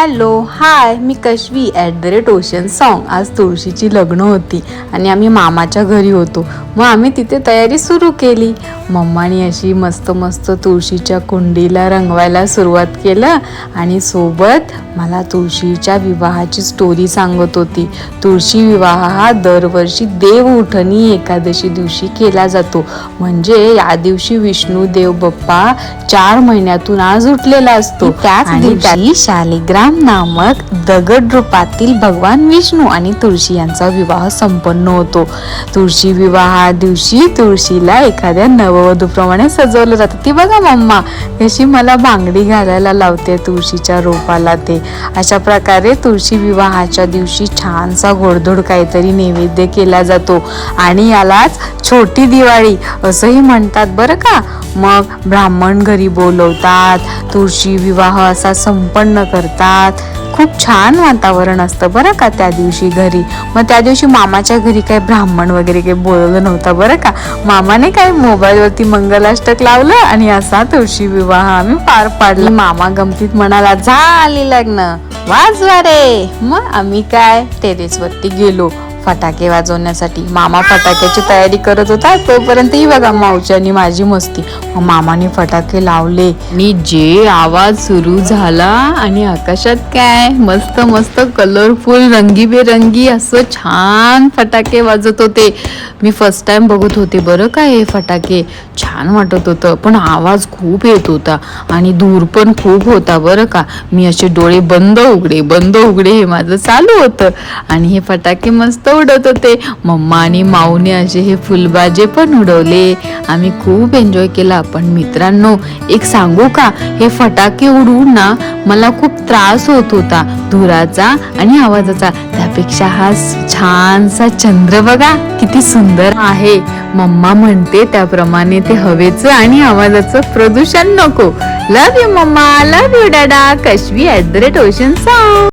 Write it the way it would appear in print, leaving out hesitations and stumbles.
Hello hi, मी Kashvi @ocean song. आज तुळशीची लग्न होती आणि आम्ही मामाच्या घरी होतो. मग आम्ही तिथे तयारी सुरू केली. मम्मानी अशी मस्त मस्त तुळशीच्या कुंडीला रंगवायला सुरुवात केलं आणि सोबत मला तुळशीच्या विवाहाची स्टोरी सांगत होती. तुळशी विवाह हा दरवर्षी देव उठणी एकादशी दिवशी केला जातो. म्हणजे या दिवशी विष्णू देव बाप्पा 4 महिन्यातून आज उठलेला असतो. त्याच दिवशी शालिग्राम नामक दगड रूपातील भगवान विष्णू आणि तुळशी यांचा विवाह संपन्न होतो. तुळशी विवाहा दिवशी तुळशीला एखाद्या नववधूप्रमाणे सजवलं जातं. ती बघा मम्मा कशी मला बांगडी घालायला लावते तुळशीच्या रोपाला. ते अशा प्रकारे तुळशी विवाहाच्या दिवशी छानसा गोडधोड काहीतरी नैवेद्य केला जातो आणि यालाच छोटी दिवाळी असंही म्हणतात बरं का. मग ब्राह्मण घरी बोलवतात, तुळशी विवाह असा संपन्न करतात. खूप छान वातावरण असतं बरं का त्या दिवशी घरी. मग त्या दिवशी मामाच्या घरी काही ब्राह्मण वगैरे काही बोलवलं नव्हतं बरं का. मामाने काय मोबाईलवरती मंगलाष्टक लावलं आणि असा तुळशी विवाह आम्ही पार पाडला. मामा गमतीत म्हणाला, झाली लग्न वाजवा रे. मग आम्ही काय टेरेसवरती गेलो फटाके वाजवण्यासाठी. मामा फटाक्याची तयारी करत होता, तोपर्यंत ही बघा मावची आणि माझी मस्ती. मामाने फटाके लावले आणि जे आवाज सुरू झाला आणि आकाशात काय मस्त मस्त कलरफुल रंगीबेरंगी असं छान फटाके वाजत होते. मी फर्स्ट टाइम बघत होते बरं का हे फटाके. छान वाटत होतं, पण आवाज खूप येत होता आणि दूर पण खूप होता बरं का. मी असे डोळे बंद उघडे हे माझं चालू होतं आणि हे फटाके मस्त उडत होते. मम्मा आणि माऊने असे हे फुलबाजे पण उडवले. आम्ही खूप एन्जॉय केला. पण मित्रांनो एक सांगू का, हे फटाके उडवून ना मला खूप त्रास होत होता धुराचा आणि आवाजाचा. त्यापेक्षा हा छानसा चंद्र बघा किती सुंदर आहे. मम्मा म्हणते त्याप्रमाणे ते हवेचं आणि आवाजाचं प्रदूषण नको. Love you mamma, love you dada. Kashvi @ocean song.